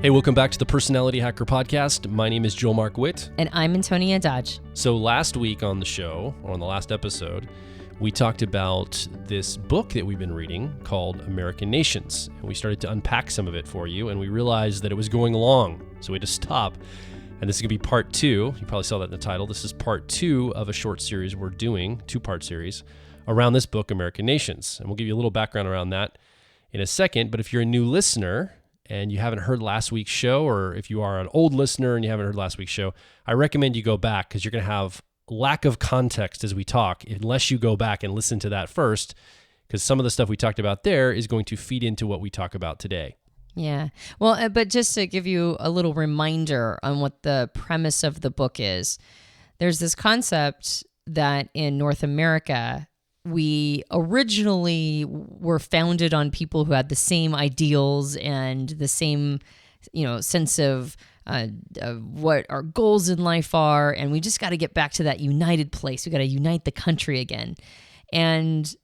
Hey, welcome back to the Personality Hacker Podcast. My name is Joel Mark Witt. And I'm Antonia Dodge. So last week on the show, or on the last episode, we talked about this book that we've been reading called American Nations. And we started to unpack some of it for you, and we realized that it was going long. So we had to stop. And this is going to be part two. You probably saw that in the title. This is part two of a short series we're doing, two-part series, around this book, American Nations. And we'll give you a little background around that in a second. But if you're a new listener and you haven't heard last week's show, or if you are an old listener and you haven't heard last week's show, I recommend you go back because you're going to have lack of context as we talk unless you go back and listen to that first, because some of the stuff we talked about there is going to feed into what we talk about today. Yeah. Well, but just to give you a little reminder on what the premise of the book is, there's this concept that in North America, we originally were founded on people who had the same ideals and the same, sense of what our goals in life are. And we just got to get back to that united place. We got to unite the country again. And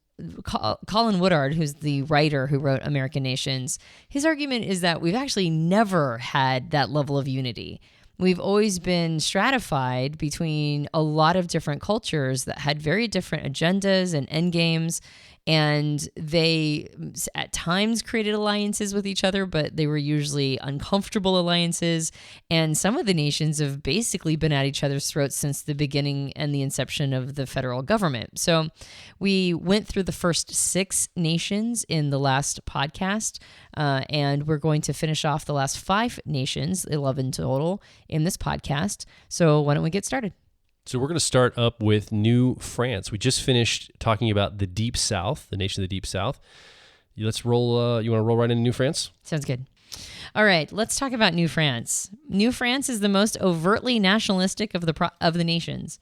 Colin Woodard, who's the writer who wrote American Nations, his argument is that we've actually never had that level of unity. We've always been stratified between a lot of different cultures that had very different agendas and end games, and they at times created alliances with each other, but they were usually uncomfortable alliances. And some of the nations have basically been at each other's throats since the beginning and the inception of the federal government. So we went through the first 6 nations in the last podcast, and we're going to finish off the last 5 nations, 11 total, in this podcast. So why don't we get started? So we're going to start up with New France. We just finished talking about the Deep South, the nation of the Deep South. Let's roll. You want to roll right into New France? Sounds good. All right, let's talk about New France. New France is the most overtly nationalistic of the nations,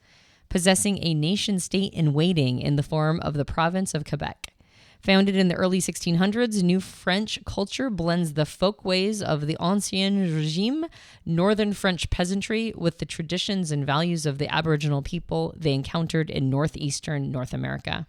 possessing a nation-state in waiting in the form of the province of Quebec. Founded in the early 1600s, New French culture blends the folkways of the Ancien Régime, northern French peasantry, with the traditions and values of the Aboriginal people they encountered in northeastern North America.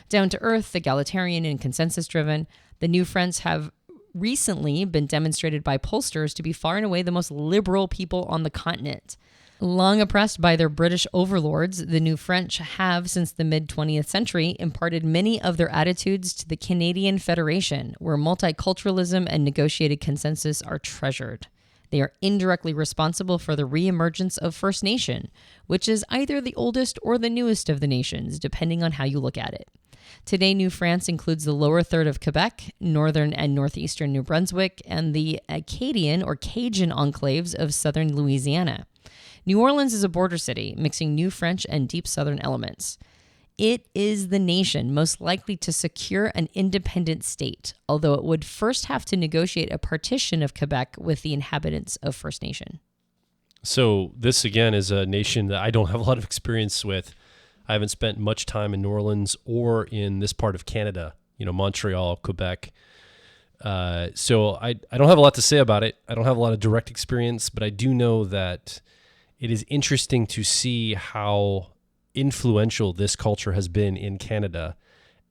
Down to earth, egalitarian, and consensus-driven, the New French have recently been demonstrated by pollsters to be far and away the most liberal people on the continent. Long oppressed by their British overlords, the New French have, since the mid-20th century, imparted many of their attitudes to the Canadian Federation, where multiculturalism and negotiated consensus are treasured. They are indirectly responsible for the reemergence of First Nation, which is either the oldest or the newest of the nations, depending on how you look at it. Today, New France includes the lower third of Quebec, northern and northeastern New Brunswick, and the Acadian or Cajun enclaves of southern Louisiana. New Orleans is a border city, mixing New French and deep Southern elements. It is the nation most likely to secure an independent state, although it would first have to negotiate a partition of Quebec with the inhabitants of First Nation. So this, again, is a nation that I don't have a lot of experience with. I haven't spent much time in New Orleans or in this part of Canada, Montreal, Quebec. So I don't have a lot to say about it. I don't have a lot of direct experience, but I do know that it is interesting to see how influential this culture has been in Canada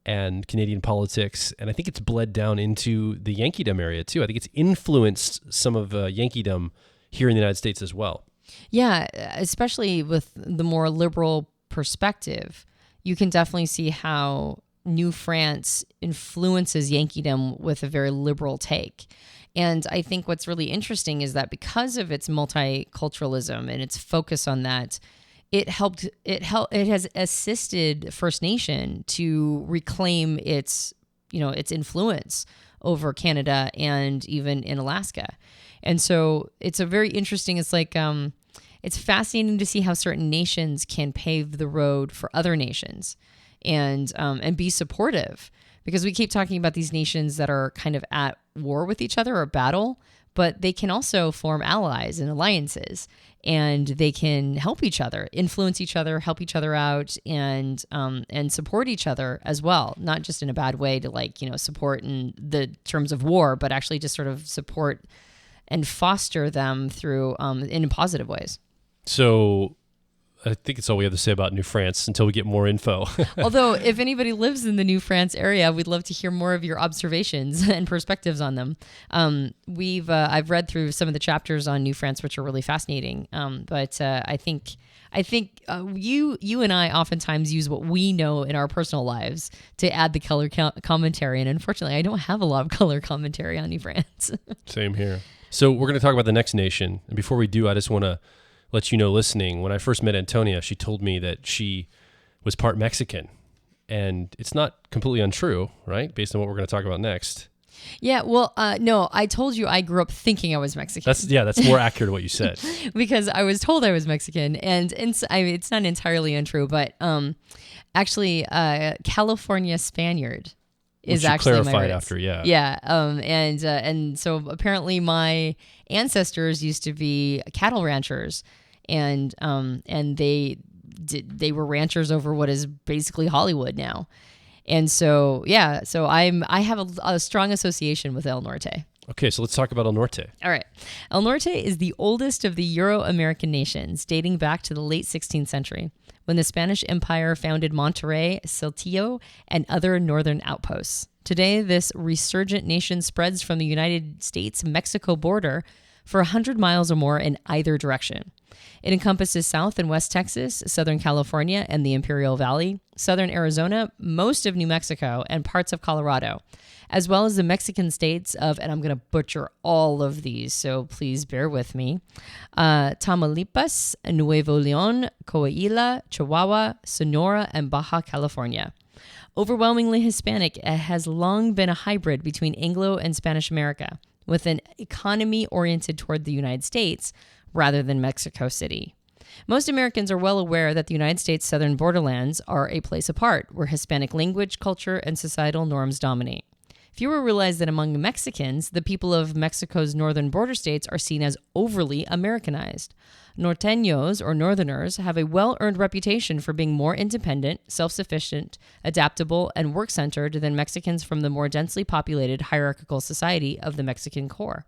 and Canadian politics. And I think it's bled down into the Yankeedom area too. I think it's influenced some of Yankeedom here in the United States as well. Yeah, especially with the more liberal perspective, you can definitely see how New France influences Yankeedom with a very liberal take. And I think what's really interesting is that because of its multiculturalism and its focus on that, it has assisted First Nation to reclaim its influence over Canada and even in Alaska. And so it's a very interesting, it's fascinating to see how certain nations can pave the road for other nations and be supportive. Because we keep talking about these nations that are kind of at war with each other or battle, but they can also form allies and alliances, and they can help each other, influence each other, help each other out, and support each other as well. Not just in a bad way to support in the terms of war, but actually just sort of support and foster them through in positive ways. So I think it's all we have to say about New France until we get more info. Although, if anybody lives in the New France area, we'd love to hear more of your observations and perspectives on them. I've read through some of the chapters on New France, which are really fascinating. But I think you and I oftentimes use what we know in our personal lives to add the color commentary. And unfortunately, I don't have a lot of color commentary on New France. Same here. So we're going to talk about the next nation. And before we do, I just want to let you know, listening, when I first met Antonia, she told me that she was part Mexican. And it's not completely untrue, right? Based on what we're going to talk about next. Yeah, well, no, I told you I grew up thinking I was Mexican. That's more accurate what you said. Because I was told I was Mexican, and it's not entirely untrue, but actually, California Spaniard is actually clarified my roots. After, yeah. Yeah, and so apparently my ancestors used to be cattle ranchers, and they were ranchers over what is basically Hollywood now. And so, yeah, so I have a strong association with El Norte. Okay, so let's talk about El Norte. All right. El Norte is the oldest of the Euro-American nations, dating back to the late 16th century, when the Spanish Empire founded Monterrey, Saltillo, and other northern outposts. Today, this resurgent nation spreads from the United States-Mexico border for 100 miles or more in either direction. It encompasses South and West Texas, Southern California and the Imperial Valley, Southern Arizona, most of New Mexico, and parts of Colorado, as well as the Mexican states of, and I'm going to butcher all of these, so please bear with me, Tamaulipas, Nuevo León, Coahuila, Chihuahua, Sonora, and Baja California. Overwhelmingly Hispanic, it has long been a hybrid between Anglo and Spanish America, with an economy oriented toward the United States rather than Mexico City. Most Americans are well aware that the United States' southern borderlands are a place apart, where Hispanic language, culture, and societal norms dominate. Fewer realize that among Mexicans, the people of Mexico's northern border states are seen as overly Americanized. Norteños, or Northerners, have a well-earned reputation for being more independent, self-sufficient, adaptable, and work-centered than Mexicans from the more densely populated hierarchical society of the Mexican core.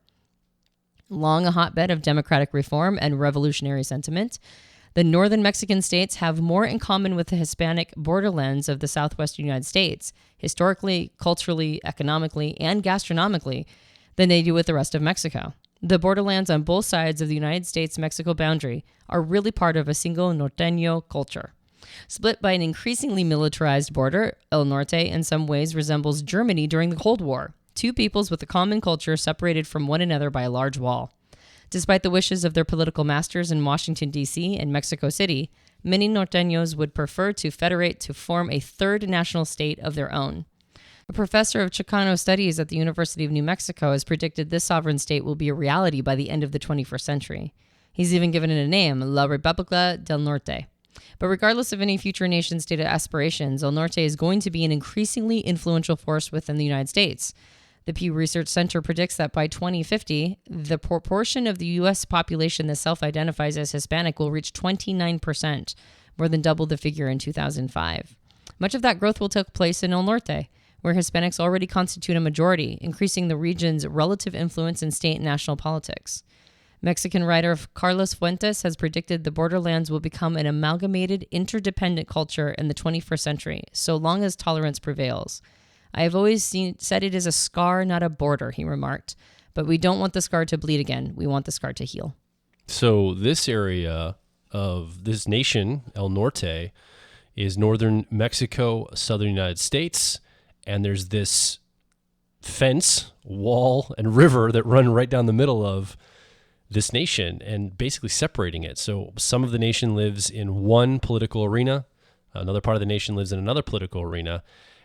Long a hotbed of democratic reform and revolutionary sentiment, the northern Mexican states have more in common with the Hispanic borderlands of the southwestern United States, historically, culturally, economically, and gastronomically, than they do with the rest of Mexico. The borderlands on both sides of the United States-Mexico boundary are really part of a single Norteño culture. Split by an increasingly militarized border, El Norte in some ways resembles Germany during the Cold War, two peoples with a common culture separated from one another by a large wall. Despite the wishes of their political masters in Washington, D.C. and Mexico City, many Norteños would prefer to federate to form a third national state of their own. A professor of Chicano studies at the University of New Mexico has predicted this sovereign state will be a reality by the end of the 21st century. He's even given it a name, La República del Norte. But regardless of any future nation-state aspirations, El Norte is going to be an increasingly influential force within the United States. The Pew Research Center predicts that by 2050, the proportion of the U.S. population that self-identifies as Hispanic will reach 29%, more than double the figure in 2005. Much of that growth will take place in El Norte, where Hispanics already constitute a majority, increasing the region's relative influence in state and national politics. Mexican writer Carlos Fuentes has predicted the borderlands will become an amalgamated, interdependent culture in the 21st century, so long as tolerance prevails. I have always said it is a scar, not a border, he remarked. But we don't want the scar to bleed again. We want the scar to heal. So this area of this nation, El Norte, is northern Mexico, southern United States, and there's this fence, wall, and river that run right down the middle of this nation and basically separating it. So some of the nation lives in one political arena, another part of the nation lives in another political arena.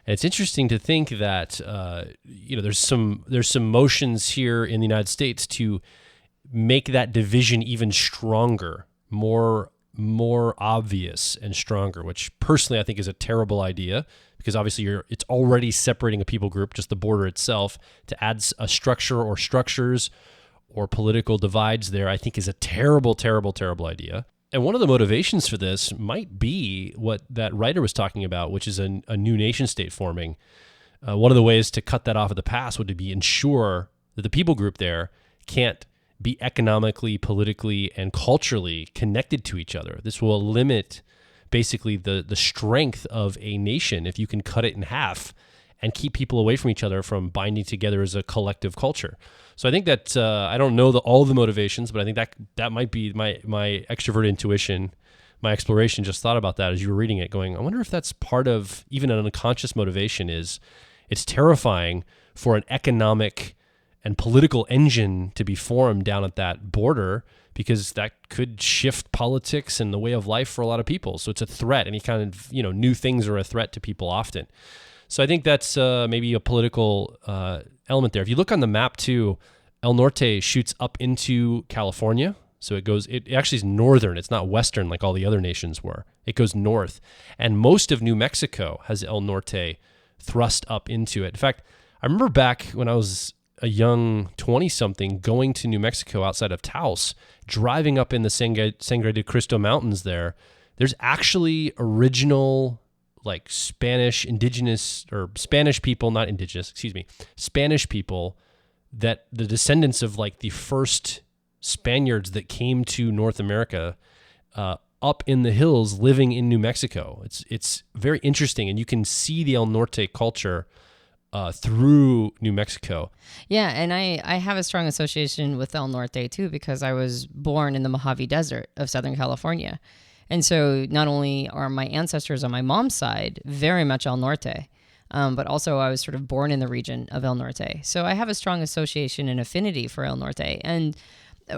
And it's interesting to think that there's some motions here in the United States to make that division even stronger, more obvious and stronger, which personally I think is a terrible idea, because obviously it's already separating a people group, just the border itself. To add a structure or structures or political divides there, I think is a terrible, terrible, terrible idea. And one of the motivations for this might be what that writer was talking about, which is a new nation state forming. One of the ways to cut that off of the past would be ensure that the people group there can't be economically, politically, and culturally connected to each other. This will limit basically the strength of a nation if you can cut it in half and keep people away from each other from binding together as a collective culture. So I think that I don't know all the motivations, but I think that might be my extrovert intuition, my exploration. Just thought about that as you were reading it, going, I wonder if that's part of even an unconscious motivation. Is it's terrifying for an economic and political engine to be formed down at that border, because that could shift politics and the way of life for a lot of people. So it's a threat. Any kind of new things are a threat to people often. So I think that's maybe a political element there. If you look on the map too, El Norte shoots up into California. So it actually is northern. It's not western like all the other nations were. It goes north. And most of New Mexico has El Norte thrust up into it. In fact, I remember back when I was a young 20-something going to New Mexico outside of Taos, driving up in the Sangre de Cristo Mountains there. There's actually original like Spanish people that the descendants of like the first Spaniards that came to North America up in the hills living in New Mexico. It's very interesting, and you can see the El Norte culture through New Mexico. Yeah, and I have a strong association with El Norte too, because I was born in the Mojave Desert of Southern California. And so not only are my ancestors on my mom's side very much El Norte, but also I was sort of born in the region of El Norte. So I have a strong association and affinity for El Norte. And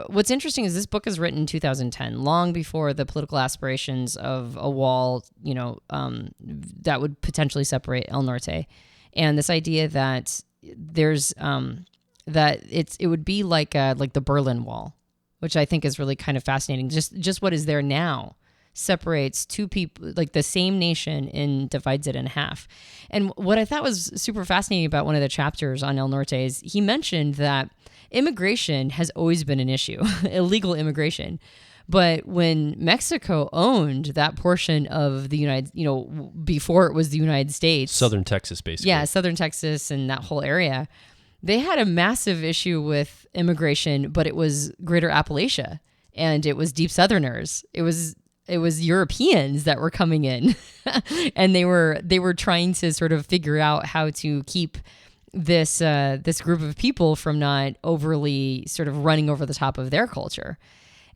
what's interesting is this book is written in 2010, long before the political aspirations of a wall, that would potentially separate El Norte. And this idea that there's it would be like the Berlin Wall, which I think is really kind of fascinating. Just what is there now separates two people, like the same nation, and divides it in half. And what I thought was super fascinating about one of the chapters on El Norte is he mentioned that immigration has always been an issue, illegal immigration. But when Mexico owned that portion of the before it was the United States, Southern Texas, basically. Yeah, Southern Texas and that whole area, they had a massive issue with immigration, but it was Greater Appalachia, and it was deep Southerners. It was Europeans that were coming in, and they were trying to sort of figure out how to keep this group of people from not overly sort of running over the top of their culture.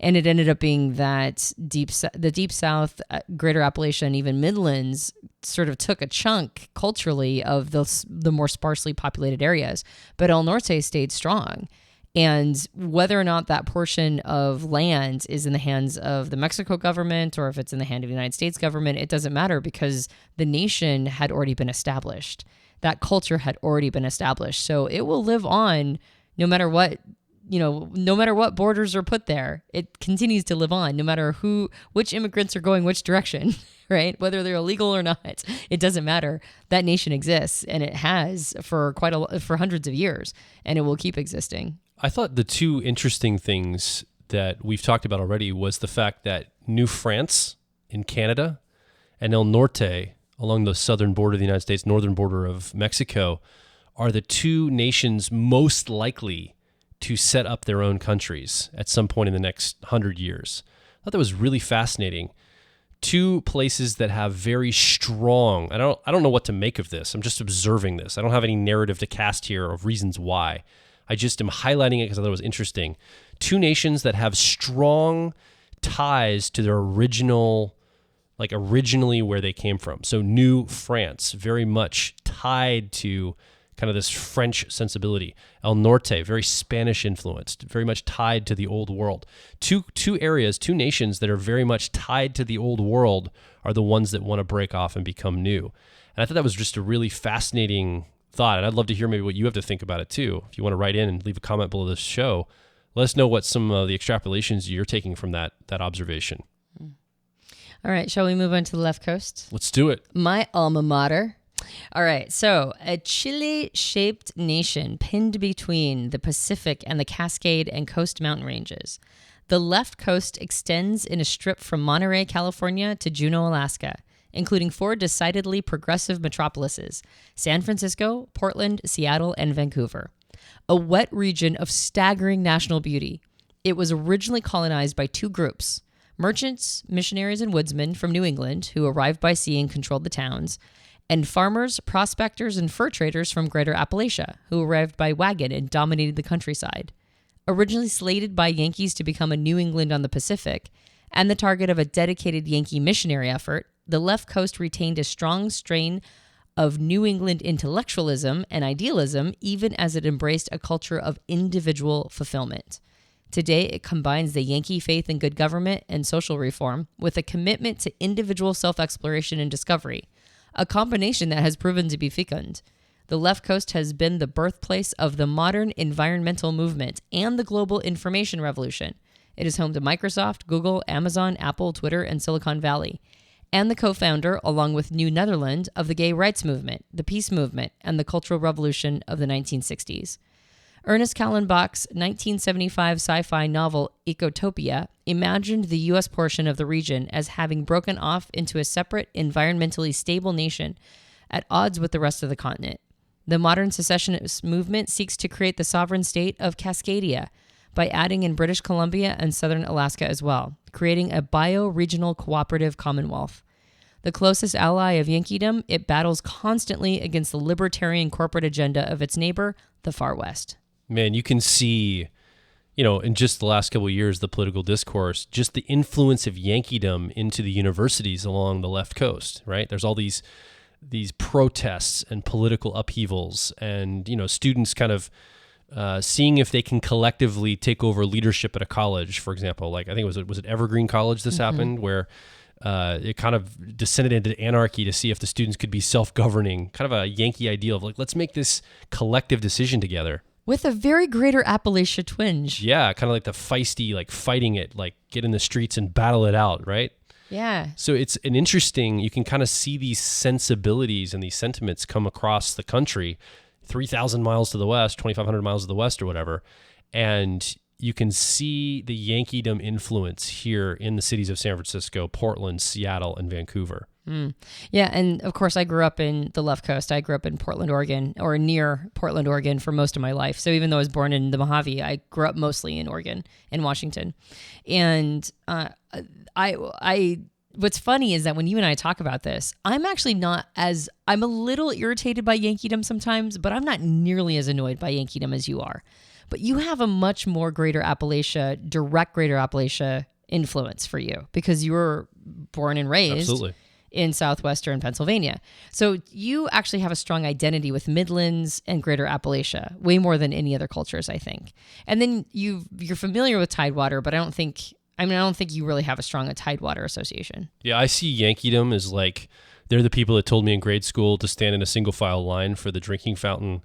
And it ended up being that the Deep South, Greater Appalachia, and even Midlands sort of took a chunk culturally of the more sparsely populated areas. But El Norte stayed strong. And whether or not that portion of land is in the hands of the Mexico government or if it's in the hand of the United States government, it doesn't matter, because the nation had already been established. That culture had already been established. So it will live on no matter what. No matter what borders are put there, it continues to live on, no matter which immigrants are going which direction, right? Whether they're illegal or not, it doesn't matter. That nation exists, and it has for for hundreds of years, and it will keep existing. I thought the two interesting things that we've talked about already was the fact that New France in Canada and El Norte along the southern border of the United States, northern border of Mexico, are the two nations most likely to set up their own countries at some point in the next 100 years. I thought that was really fascinating. Two places that have very strong, I don't know what to make of this. I'm just observing this. I don't have any narrative to cast here of reasons why. I just am highlighting it because I thought it was interesting. Two nations that have strong ties to their originally where they came from. So New France, very much tied to kind of this French sensibility. El Norte, very Spanish influenced, very much tied to the old world. Two nations that are very much tied to the old world are the ones that want to break off and become new. And I thought that was just a really fascinating thought. And I'd love to hear maybe what you have to think about it too. If you want to write in and leave a comment below this show, let us know what some of the extrapolations you're taking from that observation. All right, shall we move on to the left coast? Let's do it. My alma mater. All right, so a Chile-shaped nation pinned between the Pacific and the Cascade and Coast Mountain ranges. The left coast extends in a strip from Monterey, California to Juneau, Alaska, including 4 decidedly progressive metropolises: San Francisco, Portland, Seattle, and Vancouver. A wet region of staggering national beauty. It was originally colonized by two groups: merchants, missionaries, and woodsmen from New England who arrived by sea and controlled the towns, and farmers, prospectors, and fur traders from Greater Appalachia who arrived by wagon and dominated the countryside. Originally slated by Yankees to become a New England on the Pacific and the target of a dedicated Yankee missionary effort, the left coast retained a strong strain of New England intellectualism and idealism, even as it embraced a culture of individual fulfillment. Today, it combines the Yankee faith in good government and social reform with a commitment to individual self-exploration and discovery, a combination that has proven to be fecund. The left coast has been the birthplace of the modern environmental movement and the global information revolution. It is home to Microsoft, Google, Amazon, Apple, Twitter, and Silicon Valley, and the co-founder, along with New Netherland, of the gay rights movement, the peace movement, and the cultural revolution of the 1960s. Ernest Callenbach's 1975 sci-fi novel Ecotopia imagined the U.S. portion of the region as having broken off into a separate, environmentally stable nation at odds with the rest of the continent. The modern secessionist movement seeks to create the sovereign state of Cascadia by adding in British Columbia and southern Alaska as well, creating a bio-regional cooperative commonwealth. The closest ally of Yankeedom, it battles constantly against the libertarian corporate agenda of its neighbor, the Far West. Man, you can see, in just the last couple of years, the political discourse, just the influence of Yankeedom into the universities along the left coast, right? There's all these protests and political upheavals and, students kind of seeing if they can collectively take over leadership at a college, for example. Like, I think was it Evergreen College this happened, where it kind of descended into anarchy to see if the students could be self-governing, kind of a Yankee ideal of like, let's make this collective decision together. With a very Greater Appalachia twinge. Yeah, kind of like the feisty, like fighting it, like get in the streets and battle it out, right? Yeah. So it's an interesting, you can kind of see these sensibilities and these sentiments come across the country, 3,000 miles to the west, 2,500 miles to the west or whatever. And you can see the Yankeedom influence here in the cities of San Francisco, Portland, Seattle, and Vancouver. Yeah, and of course I grew up in the left coast. I grew up in Portland, Oregon, or near Portland, Oregon for most of my life. So even though I was born in the Mojave, I grew up mostly in Oregon and Washington. And what's funny is that when you and I talk about this, I'm a little irritated by Yankeedom sometimes, but I'm not nearly as annoyed by Yankeedom as you are. But you have a much more direct Greater Appalachia influence for you because you were born and raised Absolutely. in southwestern Pennsylvania. So you actually have a strong identity with Midlands and Greater Appalachia, way more than any other cultures, I think. And then you're familiar with Tidewater, but I don't think you really have a strong Tidewater association. Yeah, I see Yankeedom as like, they're the people that told me in grade school to stand in a single file line for the drinking fountain,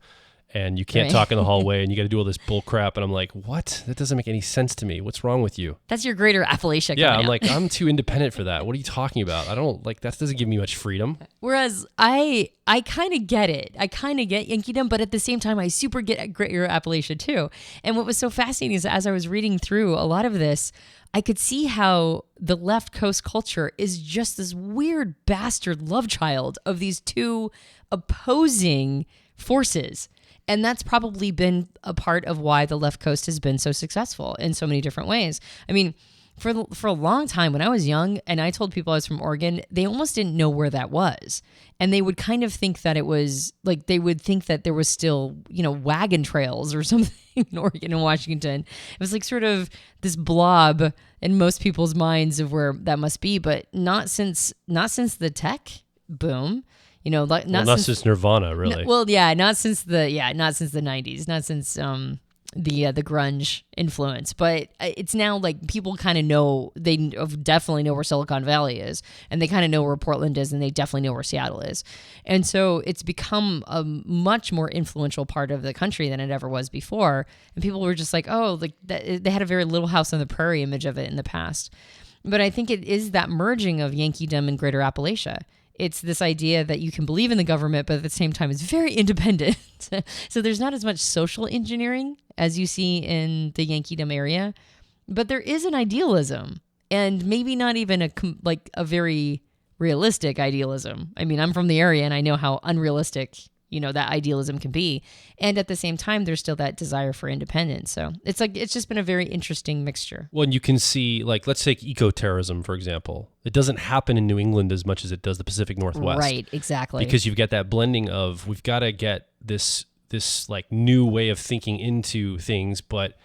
and you can't talk in the hallway, and you got to do all this bull crap. And I'm like, what? That doesn't make any sense to me. What's wrong with you? That's your Greater Appalachia. Yeah, I'm like, I'm too independent for that. What are you talking about? I don't like that. Doesn't give me much freedom. Whereas I kind of get it. I kind of get Yankeedom, but at the same time, I super get Greater Appalachia too. And what was so fascinating is as I was reading through a lot of this, I could see how the left coast culture is just this weird bastard love child of these two opposing forces. And that's probably been a part of why the left coast has been so successful in so many different ways. I mean, for a long time when I was young and I told people I was from Oregon, they almost didn't know where that was. And they would kind of think that it was like, they would think that there was still, wagon trails or something in Oregon and Washington. It was like sort of this blob in most people's minds of where that must be, but not since the tech boom. Not since Nirvana, really. Not since the 90s, not since the grunge influence, but it's now like people kind of know, they definitely know where Silicon Valley is, and they kind of know where Portland is, and they definitely know where Seattle is. And so it's become a much more influential part of the country than it ever was before. And people were just like, oh, like that, they had a very Little House on the Prairie image of it in the past. But I think it is that merging of Yankeedom and Greater Appalachia. It's this idea that you can believe in the government, but at the same time, it's very independent. So there's not as much social engineering as you see in the Yankeedom area, but there is an idealism, and maybe not even a very realistic idealism. I mean, I'm from the area, and I know how unrealistic that idealism can be. And at the same time, there's still that desire for independence. So it's just been a very interesting mixture. Well, and you can see, like, let's take eco-terrorism, for example. It doesn't happen in New England as much as it does the Pacific Northwest. Right, exactly. Because you've got that blending of, we've got to get this like new way of thinking into things, but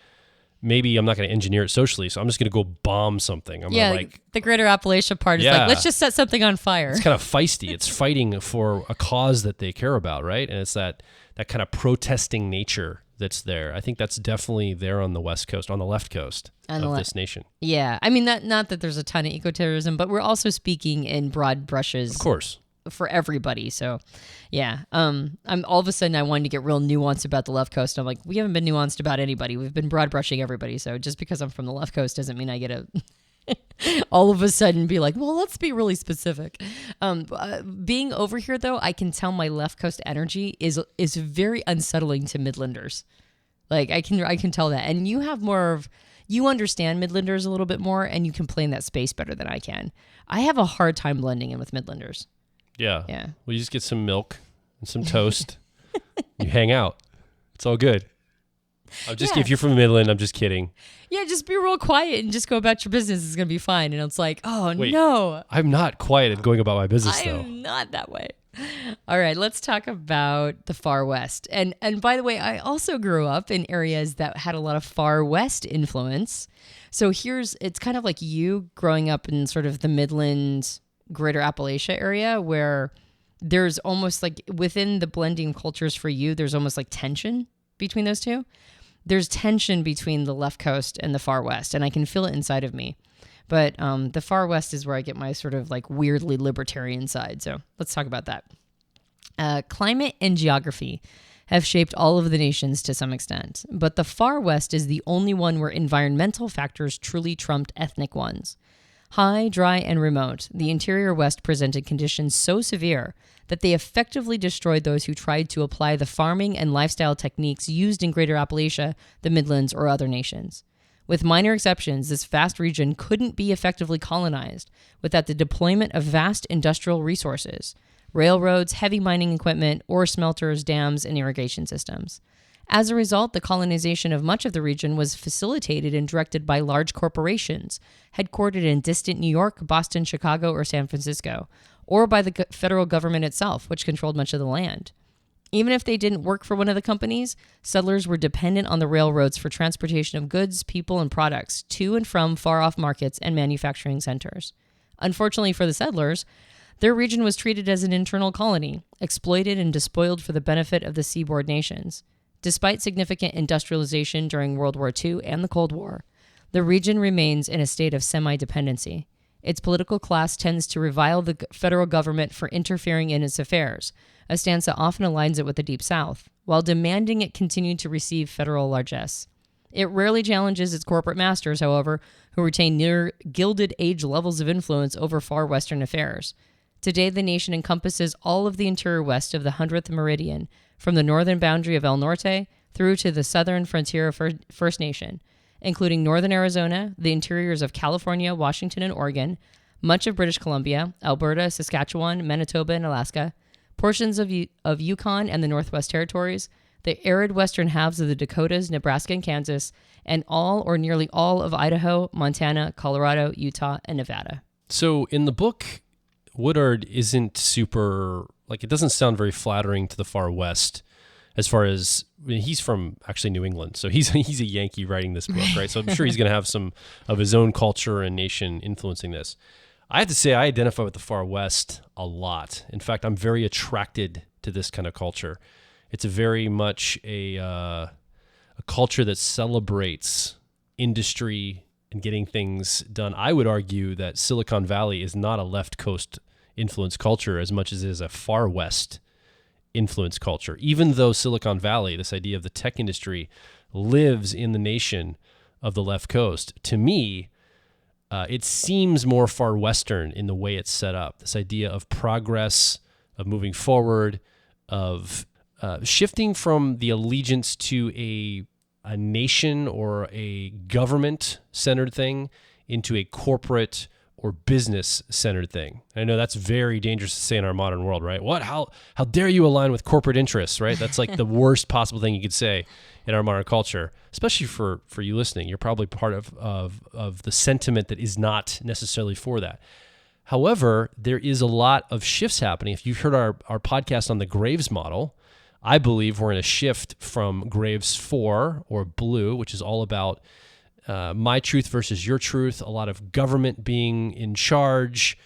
maybe I'm not going to engineer it socially, so I'm just going to go bomb something. The greater Appalachia part is like, let's just set something on fire. It's kind of feisty. It's fighting for a cause that they care about, right? And it's that kind of protesting nature that's there. I think that's definitely there on the West Coast, on the left coast of this nation. Yeah. I mean, not that there's a ton of eco-terrorism, but we're also speaking in broad brushes. Of course. For everybody. So yeah. I'm all of a sudden I wanted to get real nuanced about the left coast. I'm like, we haven't been nuanced about anybody. We've been broad brushing everybody. So just because I'm from the left coast doesn't mean I get to all of a sudden be like, well, let's be really specific. Being over here though, I can tell my left coast energy is very unsettling to Midlanders. Like I can tell that. And you have you understand Midlanders a little bit more and you can play in that space better than I can. I have a hard time blending in with Midlanders. Yeah. Well, you just get some milk and some toast. You hang out. It's all good. If you're from Midland, I'm just kidding. Yeah, just be real quiet and just go about your business. It's going to be fine. And it's like, Wait, no. I'm not quiet and going about my business, though. I'm not that way. All right, let's talk about the far west. And by the way, I also grew up in areas that had a lot of far west influence. So it's kind of like you growing up in sort of the Midland, greater Appalachia area where there's almost like within the blending cultures for you, there's almost like tension between those two. There's tension between the left coast and the far west, and I can feel it inside of me. But the far west is where I get my sort of like weirdly libertarian side. So let's talk about that. Climate and geography have shaped all of the nations to some extent, but the far west is the only one where environmental factors truly trumped ethnic ones. High, dry, and remote, the interior West presented conditions so severe that they effectively destroyed those who tried to apply the farming and lifestyle techniques used in Greater Appalachia, the Midlands, or other nations. With minor exceptions, this vast region couldn't be effectively colonized without the deployment of vast industrial resources, railroads, heavy mining equipment, ore smelters, dams, and irrigation systems. As a result, the colonization of much of the region was facilitated and directed by large corporations, headquartered in distant New York, Boston, Chicago, or San Francisco, or by the federal government itself, which controlled much of the land. Even if they didn't work for one of the companies, settlers were dependent on the railroads for transportation of goods, people, and products to and from far-off markets and manufacturing centers. Unfortunately for the settlers, their region was treated as an internal colony, exploited and despoiled for the benefit of the seaboard nations. Despite significant industrialization during World War II and the Cold War, the region remains in a state of semi-dependency. Its political class tends to revile the federal government for interfering in its affairs, a stance that often aligns it with the Deep South, while demanding it continue to receive federal largesse. It rarely challenges its corporate masters, however, who retain near Gilded Age levels of influence over far western affairs. Today, the nation encompasses all of the interior west of the 100th meridian, from the northern boundary of El Norte through to the southern frontier of First Nation, including northern Arizona, the interiors of California, Washington, and Oregon, much of British Columbia, Alberta, Saskatchewan, Manitoba, and Alaska, portions of Yukon and the Northwest Territories, the arid western halves of the Dakotas, Nebraska, and Kansas, and all or nearly all of Idaho, Montana, Colorado, Utah, and Nevada. So in the book, Woodard isn't super, like, it doesn't sound very flattering to the far west as far as, I mean, he's from actually New England. So he's a Yankee writing this book, right? So I'm sure he's going to have some of his own culture and nation influencing this. I have to say I identify with the far west a lot. In fact, I'm very attracted to this kind of culture. It's a very much a culture that celebrates industry and getting things done. I would argue that Silicon Valley is not a left coast influence culture as much as it is a far west influence culture. Even though Silicon Valley, this idea of the tech industry, lives in the nation of the left coast, to me, it seems more far western in the way it's set up. This idea of progress, of moving forward, of shifting from the allegiance to a nation or a government-centered thing into a corporate or business-centered thing. I know that's very dangerous to say in our modern world, right? What? How dare you align with corporate interests, right? That's like the worst possible thing you could say in our modern culture, especially for you listening. You're probably part of the sentiment that is not necessarily for that. However, there is a lot of shifts happening. If you've heard our podcast on the Graves model, I believe we're in a shift from Graves 4 or blue, which is all about my truth versus your truth, a lot of government being in charge.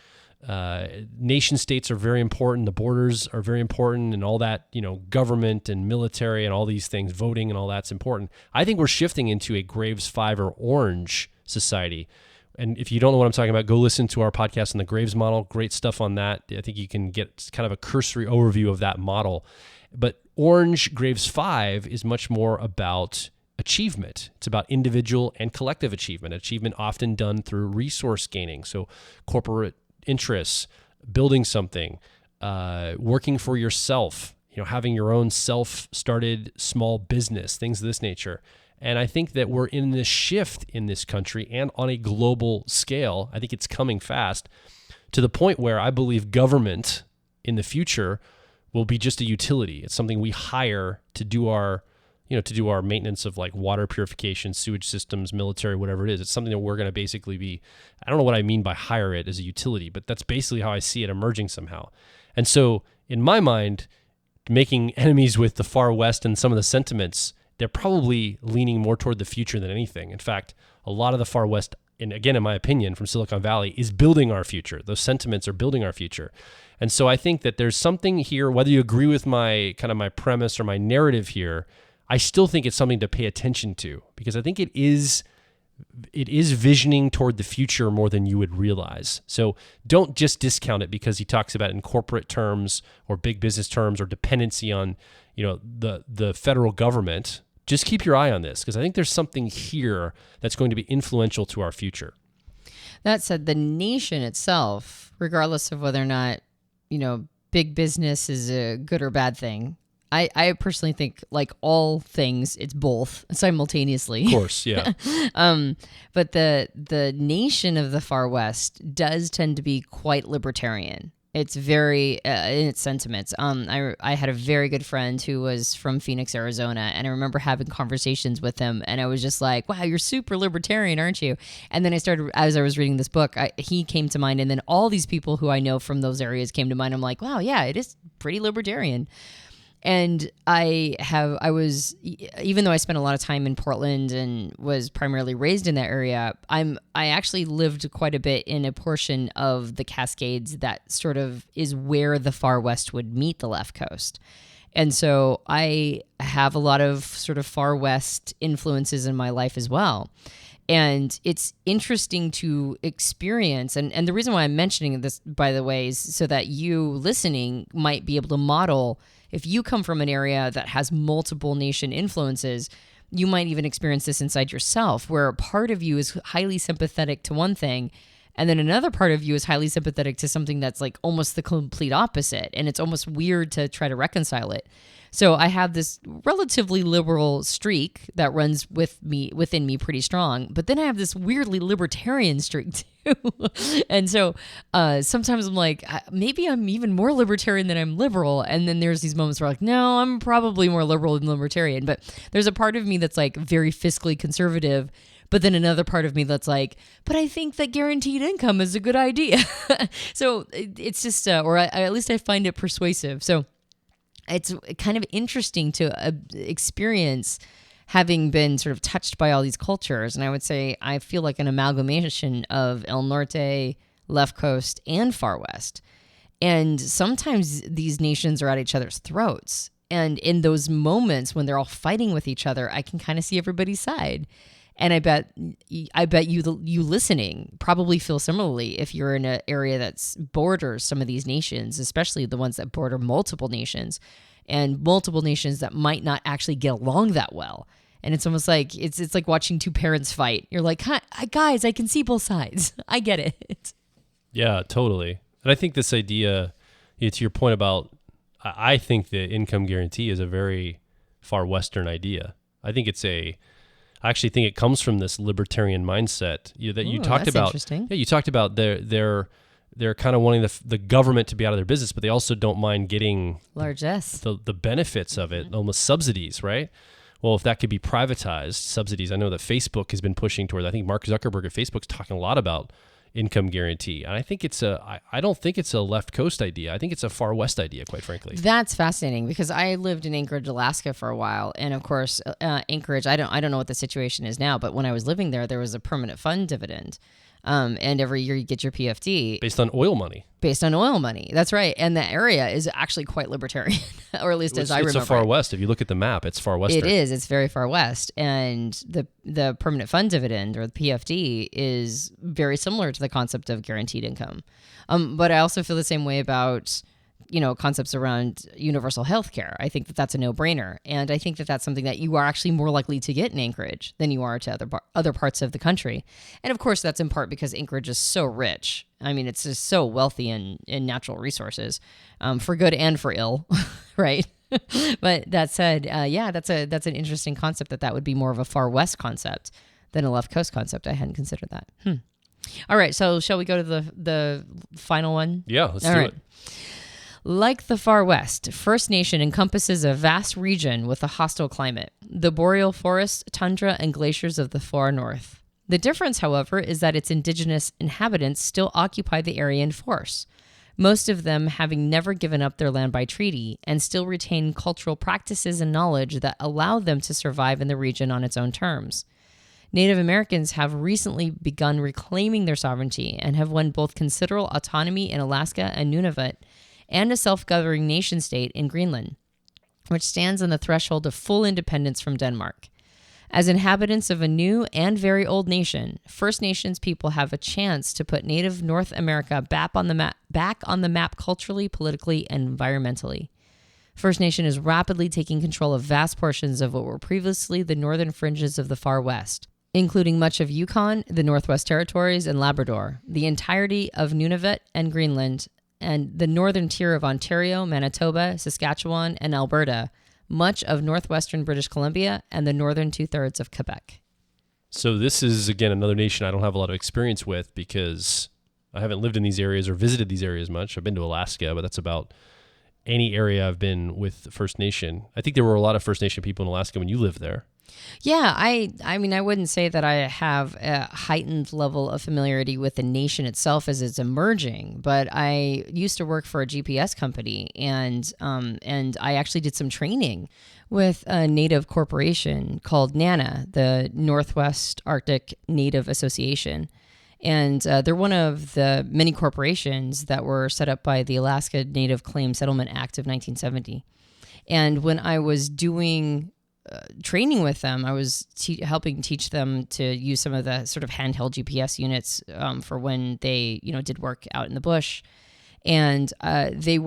Nation states are very important. The borders are very important, and all that, government and military and all these things, voting and all that's important. I think we're shifting into a Graves 5 or orange society. And if you don't know what I'm talking about, go listen to our podcast on the Graves model. Great stuff on that. I think you can get kind of a cursory overview of that model. But orange Graves 5 is much more about achievement. It's about individual and collective achievement. Achievement often done through resource gaining. So corporate interests, building something, working for yourself, having your own self-started small business, things of this nature. And I think that we're in this shift in this country and on a global scale. I think it's coming fast to the point where I believe government in the future will be just a utility. It's something we hire to do our maintenance of like water purification, sewage systems, military, whatever it is. It's something that we're going to basically be, I don't know what I mean by hire it as a utility, but that's basically how I see it emerging somehow. And so in my mind, making enemies with the far West and some of the sentiments, they're probably leaning more toward the future than anything. In fact, a lot of the far West, and again, in my opinion, from Silicon Valley, is building our future. Those sentiments are building our future. And so I think that there's something here, whether you agree with my premise or my narrative here, I still think it's something to pay attention to, because I think it is visioning toward the future more than you would realize. So don't just discount it because he talks about it in corporate terms or big business terms or dependency on, the federal government. Just keep your eye on this, because I think there's something here that's going to be influential to our future. That said, the nation itself, regardless of whether or not, big business is a good or bad thing, I personally think, like all things, it's both simultaneously. Of course, yeah. But the nation of the Far West does tend to be quite libertarian. It's very in its sentiments. I had a very good friend who was from Phoenix, Arizona, and I remember having conversations with him, and I was just like, "Wow, you're super libertarian, aren't you?" And then I started, as I was reading this book, he came to mind, and then all these people who I know from those areas came to mind. I'm like, "Wow, yeah, it is pretty libertarian." And I was, even though I spent a lot of time in Portland and was primarily raised in that area, I actually lived quite a bit in a portion of the Cascades that sort of is where the Far West would meet the left coast. And so I have a lot of sort of Far West influences in my life as well. And it's interesting to experience. And the reason why I'm mentioning this, by the way, is so that you listening might be able to model. If you come from an area that has multiple nation influences, you might even experience this inside yourself, where a part of you is highly sympathetic to one thing, and then another part of you is highly sympathetic to something that's like almost the complete opposite. And it's almost weird to try to reconcile it. So I have this relatively liberal streak that runs within me pretty strong, but then I have this weirdly libertarian streak too. And so sometimes I'm like, maybe I'm even more libertarian than I'm liberal. And then there's these moments where I'm like, no, I'm probably more liberal than libertarian. But there's a part of me that's like very fiscally conservative. But then another part of me that's like, but I think that guaranteed income is a good idea. So it's just, or at least I find it persuasive. So it's kind of interesting to experience having been sort of touched by all these cultures. And I would say I feel like an amalgamation of El Norte, left coast, and far west. And sometimes these nations are at each other's throats. And in those moments when they're all fighting with each other, I can kind of see everybody's side. And I bet you listening probably feel similarly if you're in an area that's borders some of these nations, especially the ones that border multiple nations and multiple nations that might not actually get along that well. And it's almost like it's like watching two parents fight. You're like, "Hi, guys, I can see both sides. I get it." Yeah, totally. And I think this idea, to your point about, I think the income guarantee is a very far Western idea. I think it's I actually think it comes from this libertarian mindset that you talked about. Interesting. Yeah, you talked about they're kind of wanting the government to be out of their business, but they also don't mind getting largesse, the benefits of it, almost subsidies, right? Well, if that could be privatized, subsidies. I know that Facebook has been pushing towards. I think Mark Zuckerberg at Facebook's talking a lot about income guarantee, and I think I don't think it's a left coast idea. I think it's a far west idea, quite frankly. That's fascinating because I lived in Anchorage, Alaska for a while, and of course, Anchorage. I don't know what the situation is now, but when I was living there was a permanent fund dividend, and every year you get your PFD based on oil money. That's right, and the area is actually quite libertarian, or at least as I remember. It's so far west. If you look at the map, it's far western. It is. It's very far west, and the permanent fund dividend, or the PFD, is very similar to the concept of guaranteed income. But I also feel the same way about concepts around universal health care. I think that that's a no-brainer, and I think that that's something that you are actually more likely to get in Anchorage than you are to other parts of the country. And of course, that's in part because Anchorage is so rich. I mean, it's just so wealthy in natural resources, for good and for ill, right? But that said, that's an interesting concept that would be more of a far west concept than a left coast concept. I hadn't considered that. All right, so shall we go to the final one? Yeah, let's do it. Like the Far West, First Nation encompasses a vast region with a hostile climate, the boreal forests, tundra, and glaciers of the far north. The difference, however, is that its indigenous inhabitants still occupy the area in force, most of them having never given up their land by treaty and still retain cultural practices and knowledge that allow them to survive in the region on its own terms. Native Americans have recently begun reclaiming their sovereignty and have won both considerable autonomy in Alaska and Nunavut, and a self-governing nation-state in Greenland, which stands on the threshold of full independence from Denmark. As inhabitants of a new and very old nation, First Nations people have a chance to put Native North America back on the map culturally, politically, and environmentally. First Nation is rapidly taking control of vast portions of what were previously the northern fringes of the Far West, including much of Yukon, the Northwest Territories, and Labrador, the entirety of Nunavut and Greenland, and the northern tier of Ontario, Manitoba, Saskatchewan, and Alberta, much of northwestern British Columbia, and the northern two-thirds of Quebec. So this is, again, another nation I don't have a lot of experience with because I haven't lived in these areas or visited these areas much. I've been to Alaska, but that's about any area I've been with First Nation. I think there were a lot of First Nation people in Alaska when you lived there. Yeah, I mean, I wouldn't say that I have a heightened level of familiarity with the nation itself as it's emerging, but I used to work for a GPS company, and I actually did some training with a native corporation called NANA, the Northwest Arctic Native Association. And they're one of the many corporations that were set up by the Alaska Native Claim Settlement Act of 1970. And when I was doing training with them, I was helping teach them to use some of the sort of handheld GPS units for when they, did work out in the bush. And they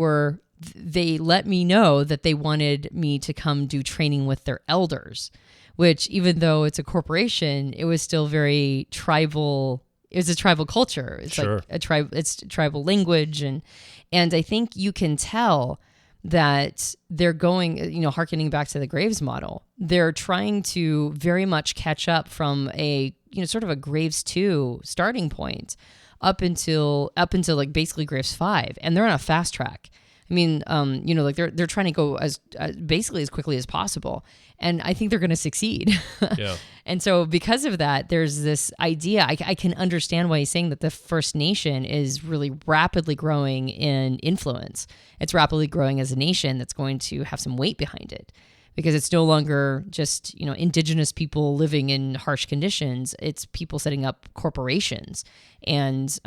let me know that they wanted me to come do training with their elders, which, even though it's a corporation, it was still very tribal. It was a tribal culture. It's sure. Like it's tribal language. And I think you can tell that they're going, hearkening back to the Graves model, they're trying to very much catch up from a, sort of a Graves 2 starting point up until like basically Graves 5. And they're on a fast track. I mean, like they're trying to go as basically as quickly as possible. And I think they're going to succeed. Yeah. And so because of that, there's this idea, I can understand why he's saying that the First Nation is really rapidly growing in influence. It's rapidly growing as a nation that's going to have some weight behind it, because it's no longer just, indigenous people living in harsh conditions. It's people setting up corporations and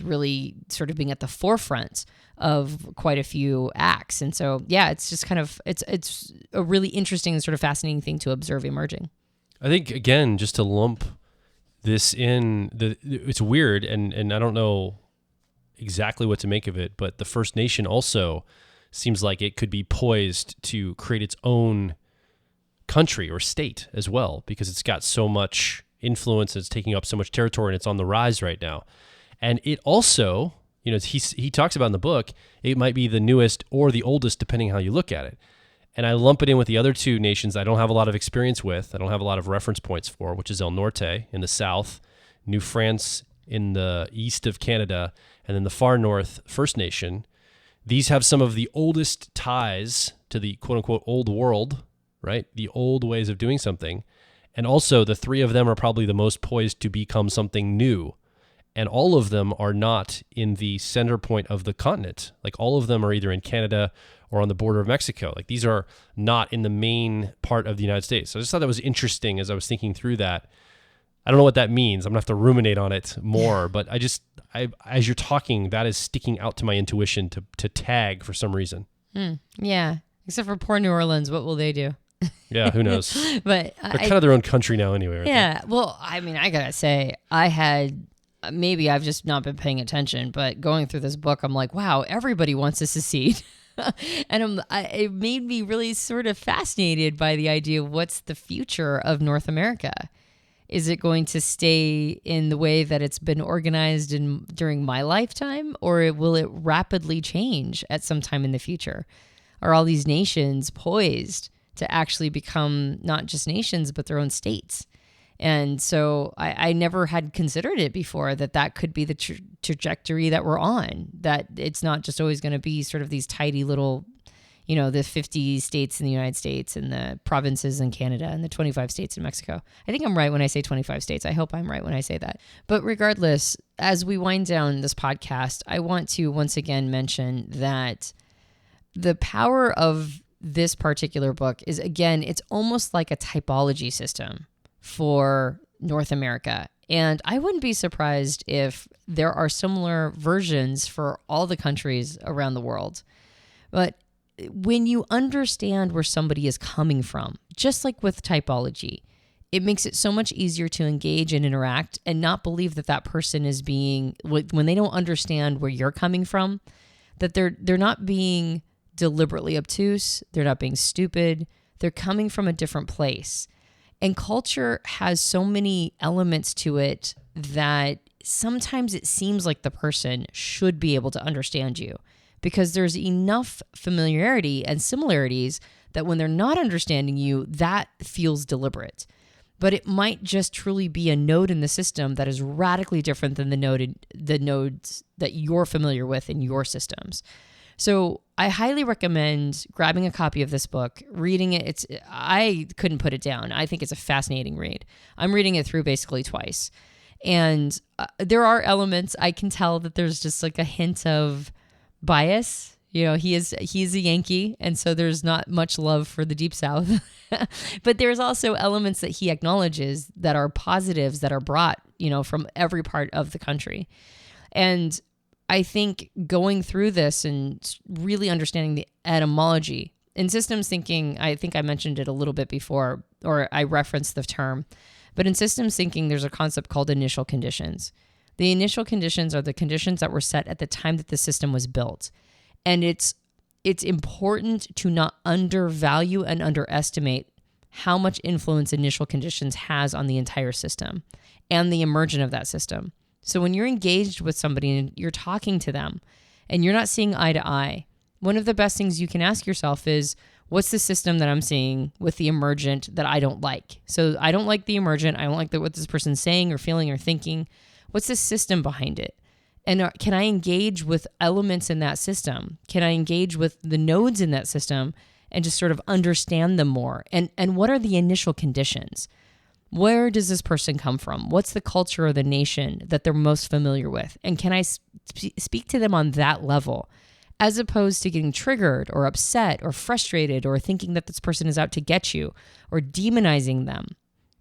really sort of being at the forefront of quite a few acts. And so, yeah, it's just kind of, it's a really interesting and sort of fascinating thing to observe emerging. I think, again, just to lump this in, it's weird, and I don't know exactly what to make of it, but the First Nation also seems like it could be poised to create its own country or state as well, because it's got so much influence, it's taking up so much territory, and it's on the rise right now. And it also, he talks about in the book, it might be the newest or the oldest, depending how you look at it. And I lump it in with the other two nations I don't have a lot of experience with, I don't have a lot of reference points for, which is El Norte in the south, New France in the east of Canada, and then the far north First Nation. These have some of the oldest ties to the quote-unquote old world, right? The old ways of doing something. And also the three of them are probably the most poised to become something new. And all of them are not in the center point of the continent. Like all of them are either in Canada or on the border of Mexico. Like these are not in the main part of the United States. So I just thought that was interesting as I was thinking through that. I don't know what that means. I'm gonna have to ruminate on it more, but as you're talking, that is sticking out to my intuition to tag for some reason. Yeah. Except for poor New Orleans, what will they do? Yeah, who knows? But they're kind of their own country now anyway, aren't yeah. Well, I mean, I gotta say, maybe I've just not been paying attention, but going through this book, I'm like, wow, everybody wants to secede. And it made me really sort of fascinated by the idea of what's the future of North America. Is it going to stay in the way that it's been organized during my lifetime, or will it rapidly change at some time in the future? Are all these nations poised to actually become not just nations, but their own states? And so I never had considered it before that could be the trajectory that we're on, that it's not just always going to be sort of these tidy little, the 50 states in the United States and the provinces in Canada and the 25 states in Mexico. I think I'm right when I say 25 states. I hope I'm right when I say that. But regardless, as we wind down this podcast, I want to once again mention that the power of this particular book is, again, it's almost like a typology system for North America. And I wouldn't be surprised if there are similar versions for all the countries around the world. But when you understand where somebody is coming from, just like with typology, it makes it so much easier to engage and interact and not believe that person is being, when they don't understand where you're coming from, that they're not being deliberately obtuse, they're not being stupid, they're coming from a different place. And culture has so many elements to it that sometimes it seems like the person should be able to understand you, because there's enough familiarity and similarities that when they're not understanding you, that feels deliberate. But it might just truly be a node in the system that is radically different than the nodes that you're familiar with in your systems. So I highly recommend grabbing a copy of this book, reading it. I couldn't put it down. I think it's a fascinating read. I'm reading it through basically twice. And there are elements, I can tell that there's just like a hint of bias. He's a Yankee, and so there's not much love for the Deep South. But there's also elements that he acknowledges that are positives that are brought, from every part of the country. And I think going through this and really understanding the etymology in systems thinking, I think I mentioned it a little bit before, or I referenced the term, but in systems thinking, there's a concept called initial conditions. The initial conditions are the conditions that were set at the time that the system was built. And it's important to not undervalue and underestimate how much influence initial conditions has on the entire system and the immersion of that system. So when you're engaged with somebody and you're talking to them and you're not seeing eye to eye, one of the best things you can ask yourself is, what's the system that I'm seeing with the emergent that I don't like? So I don't like the emergent. I don't like what this person's saying or feeling or thinking. What's the system behind it? And can I engage with elements in that system? Can I engage with the nodes in that system and just sort of understand them more? And what are the initial conditions? Where does this person come from? What's the culture or the nation that they're most familiar with? And can I speak to them on that level, as opposed to getting triggered or upset or frustrated or thinking that this person is out to get you or demonizing them?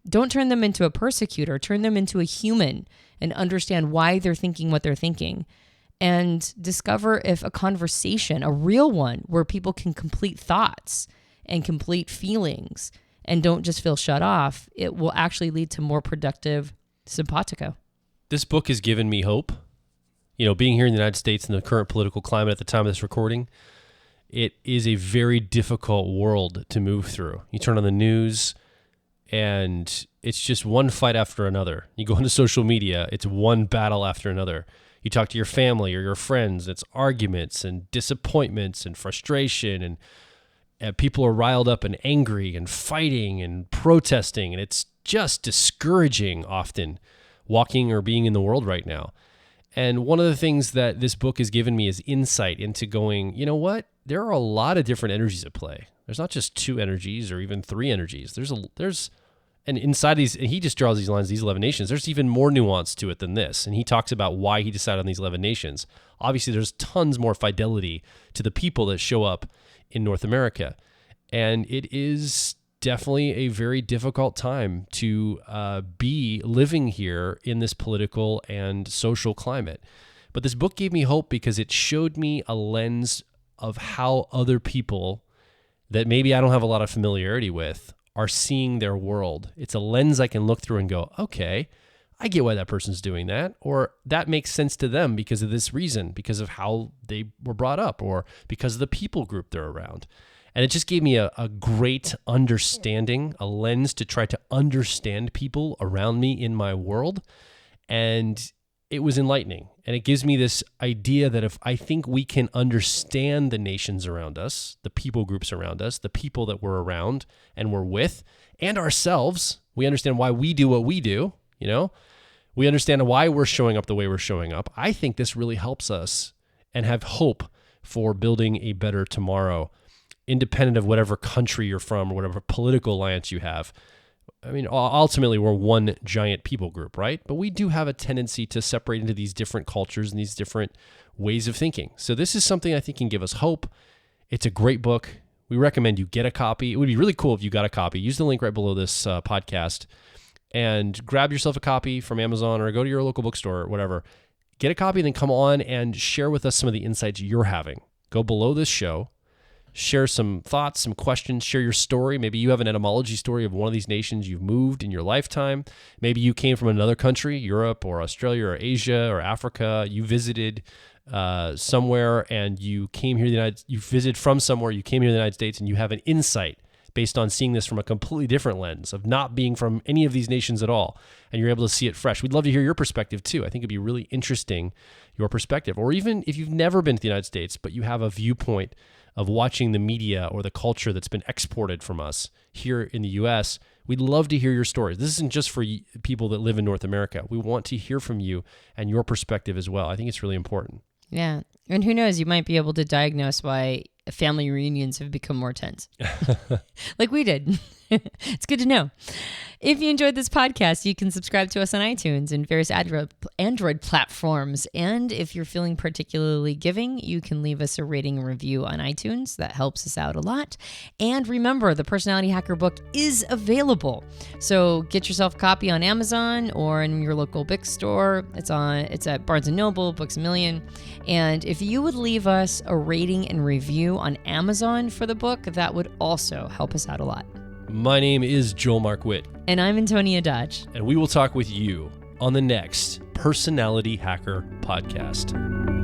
Don't turn them into a persecutor. Turn them into a human and understand why they're thinking what they're thinking. And discover if a conversation, a real one, where people can complete thoughts and complete feelings and don't just feel shut off, it will actually lead to more productive simpatico. This book has given me hope. Being here in the United States in the current political climate at the time of this recording, it is a very difficult world to move through. You turn on the news and it's just one fight after another. You go into social media, it's one battle after another. You talk to your family or your friends, it's arguments and disappointments and frustration, and people are riled up and angry and fighting and protesting, and it's just discouraging often walking or being in the world right now. And one of the things that this book has given me is insight into going, you know what? There are a lot of different energies at play. There's not just 2 energies or even 3 energies. And inside these, and he just draws these lines, these 11 nations, there's even more nuance to it than this. And he talks about why he decided on these 11 nations. Obviously, there's tons more fidelity to the people that show up in North America. And it is definitely a very difficult time to be living here in this political and social climate. But this book gave me hope because it showed me a lens of how other people that maybe I don't have a lot of familiarity with are seeing their world. It's a lens I can look through and go, okay, I get why that person's doing that, or that makes sense to them because of this reason, because of how they were brought up, or because of the people group they're around. And it just gave me a great understanding, a lens to try to understand people around me in my world. And it was enlightening. And it gives me this idea that if I think we can understand the nations around us, the people groups around us, the people that we're around and we're with, and ourselves, we understand why we do what we do, we understand why we're showing up the way we're showing up. I think this really helps us and have hope for building a better tomorrow, independent of whatever country you're from or whatever political alliance you have. I mean, ultimately, we're one giant people group, right? But we do have a tendency to separate into these different cultures and these different ways of thinking. So this is something I think can give us hope. It's a great book. We recommend you get a copy. It would be really cool if you got a copy. Use the link right below this podcast and grab yourself a copy from Amazon or go to your local bookstore or whatever. Get a copy and then come on and share with us some of the insights you're having. Go below this show. Share some thoughts, some questions, share your story. Maybe you have an etymology story of one of these nations you've moved in your lifetime. Maybe you came from another country, Europe or Australia or Asia or Africa. You visited somewhere and you came here, you visited from somewhere, you came here to the United States, and you have an insight based on seeing this from a completely different lens of not being from any of these nations at all. And you're able to see it fresh. We'd love to hear your perspective too. I think it'd be really interesting, your perspective. Or even if you've never been to the United States, but you have a viewpoint of watching the media or the culture that's been exported from us here in the U.S., we'd love to hear your stories. This isn't just for people that live in North America. We want to hear from you and your perspective as well. I think it's really important. Yeah. And who knows, you might be able to diagnose why family reunions have become more tense. Like we did. It's good to know. If you enjoyed this podcast, you can subscribe to us on iTunes and various Android platforms. And if you're feeling particularly giving, you can leave us a rating and review on iTunes. That helps us out a lot. And remember, the Personality Hacker book is available. So get yourself a copy on Amazon or in your local bookstore. It's at Barnes & Noble, Books A Million. And if you would leave us a rating and review on Amazon for the book, that would also help us out a lot. My name is Joel Markwitt. And I'm Antonia Dodge. And we will talk with you on the next Personality Hacker podcast.